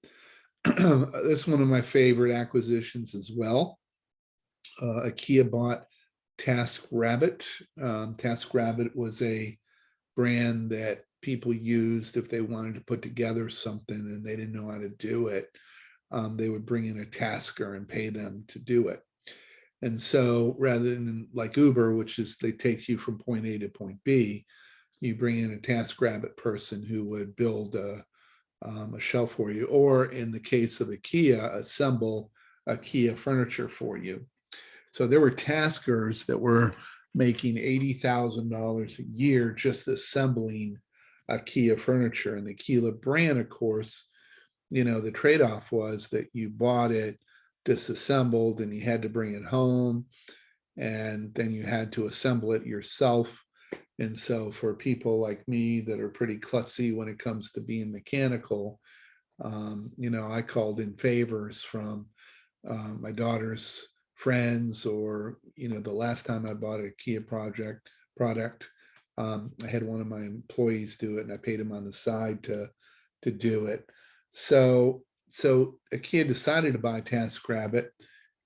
S1: That's one of my favorite acquisitions as well. IKEA bought TaskRabbit. TaskRabbit was a brand that people used if they wanted to put together something and they didn't know how to do it. They would bring in a tasker and pay them to do it. And so rather than like Uber, which is they take you from point A to point B, you bring in a TaskRabbit person who would build a shelf for you, or in the case of IKEA, assemble IKEA furniture for you. So there were taskers that were making $80,000 a year just assembling IKEA furniture. And the IKEA brand, of course, the trade-off was that you bought it disassembled and you had to bring it home, and then you had to assemble it yourself. And so for people like me that are pretty klutzy when it comes to being mechanical, I called in favors from my daughter's friends, or, the last time I bought a IKEA product, I had one of my employees do it, and I paid him on the side to do it. So IKEA decided to buy TaskRabbit,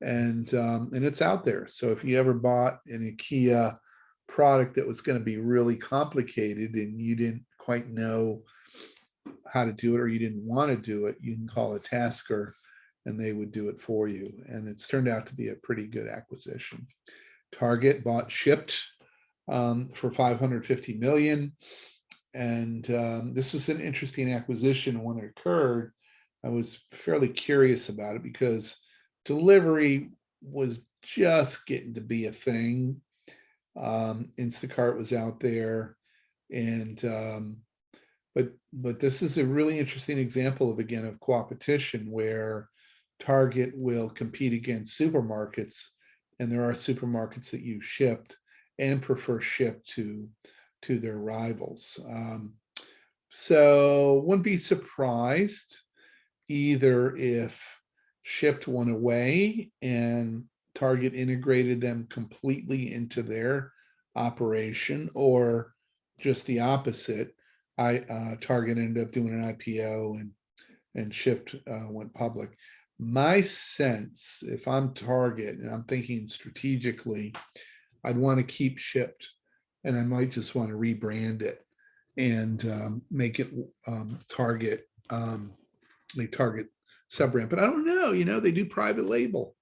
S1: and it's out there. So if you ever bought an IKEA product that was going to be really complicated and you didn't quite know how to do it, or you didn't want to do it, you can call a tasker and they would do it for you. And it's turned out to be a pretty good acquisition. Target bought Shipt for 550 million. And this was an interesting acquisition. When it occurred, I was fairly curious about it because delivery was just getting to be a thing. Instacart was out there, and but this is a really interesting example of, again, of competition where Target will compete against supermarkets, and there are supermarkets that use Shipt and prefer Shipt to their rivals. So wouldn't be surprised either if Shipt went away and Target integrated them completely into their operation, or just the opposite. Target ended up doing an IPO and Shipt went public. My sense, if I'm Target and I'm thinking strategically, I'd want to keep Shipt, and I might just want to rebrand it and make it Target, the Target sub-brand. But I don't know, they do private label,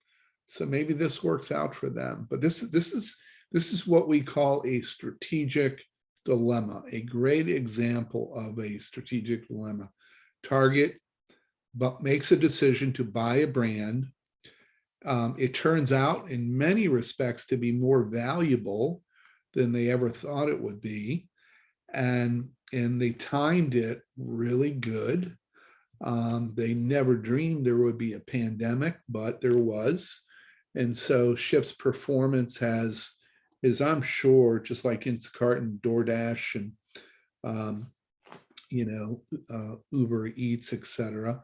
S1: so maybe this works out for them. But this is what we call a strategic dilemma, a great example of a strategic dilemma. Target makes a decision to buy a brand. It turns out in many respects to be more valuable than they ever thought it would be. And they timed it really good. They never dreamed there would be a pandemic, but there was. And so Shipt's performance is, I'm sure, just like Instacart and DoorDash and Uber Eats, etc.,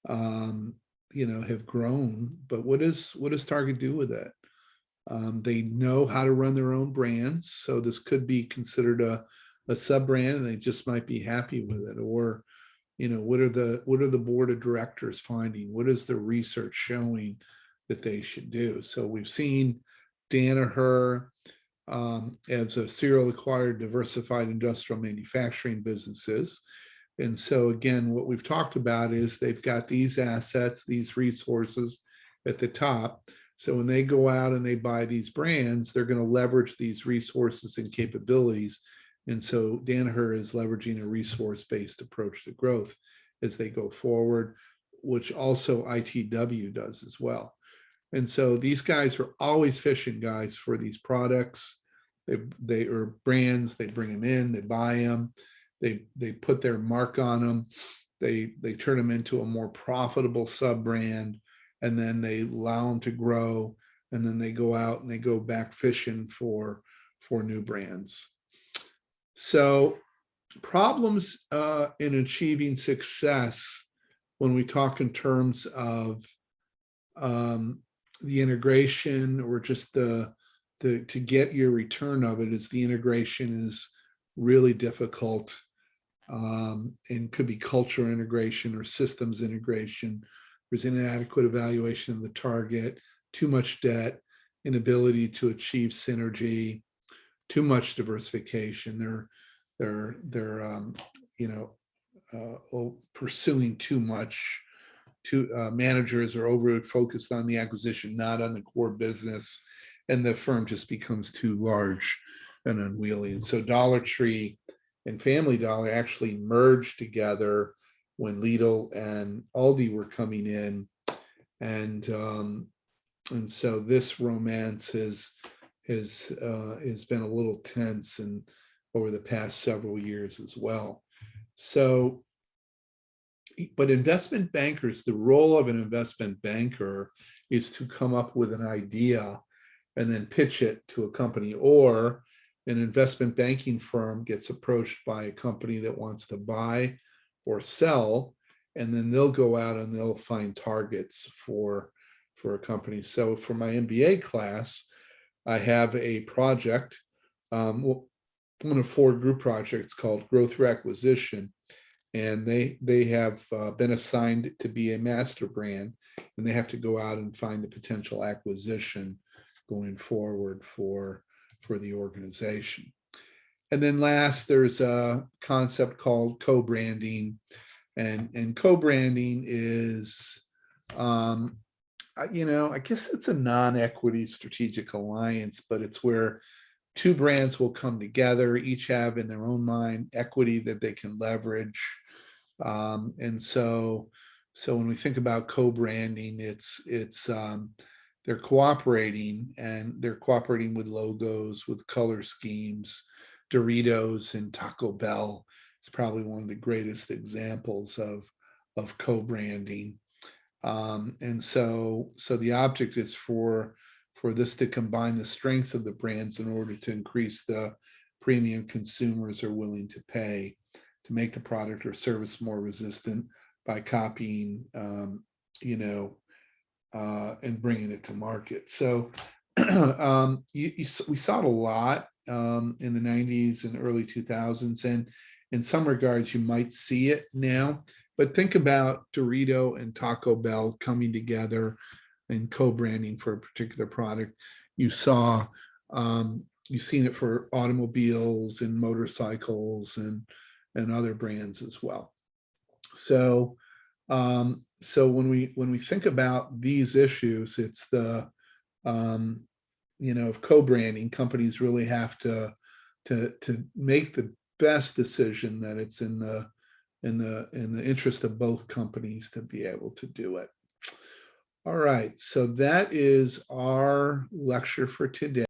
S1: have grown. But what does Target do with it? They know how to run their own brands, so this could be considered a sub brand, and they just might be happy with it. Or, what are the board of directors finding? What is the research showing that they should do? So we've seen Danaher as a serial acquired diversified industrial manufacturing businesses. And so again, what we've talked about is they've got these assets, these resources at the top. So when they go out and they buy these brands, they're going to leverage these resources and capabilities. And so Danaher is leveraging a resource-based approach to growth as they go forward, which also ITW does as well. And so these guys are always fishing, guys, for these products. They are brands. They bring them in. They buy them. They put their mark on them. They turn them into a more profitable sub brand, and then they allow them to grow. And then they go out and they go back fishing for new brands. So problems in achieving success when we talk in terms of the integration, or just to get your return of it, is the integration is really difficult, and could be culture integration or systems integration. There's inadequate evaluation of the target, too much debt, inability to achieve synergy, too much diversification. They're pursuing too much. Managers are over focused on the acquisition, not on the core business, and the firm just becomes too large and unwieldy. And so Dollar Tree and Family Dollar actually merged together when Lidl and Aldi were coming in, and so this romance has been a little tense and over the past several years as well. So, but investment bankers, the role of an investment banker is to come up with an idea and then pitch it to a company, or an investment banking firm gets approached by a company that wants to buy or sell, and then they'll go out and they'll find targets for a company. So for my MBA class, I have a project, one of 4 group projects called Growth Through Acquisition, and they have been assigned to be a master brand, and they have to go out and find a potential acquisition going forward for the organization. And then last, there's a concept called co-branding, and co-branding is I guess it's a non-equity strategic alliance, but it's where two brands will come together, each have in their own mind equity that they can leverage. And so when we think about co-branding, they're cooperating, and they're cooperating with logos, with color schemes. Doritos and Taco Bell is probably one of the greatest examples of co-branding. And so the object is for this to combine the strengths of the brands in order to increase the premium consumers are willing to pay to make the product or service more resistant by copying, and bringing it to market. So we saw it a lot in the 90s and early 2000s, and in some regards you might see it now. But think about Dorito and Taco Bell coming together and co-branding for a particular product. You've seen it for automobiles and motorcycles and other brands as well. So when we think about these issues, it's of co-branding. Companies really have to make the best decision that it's in the interest of both companies to be able to do it. All right, so that is our lecture for today.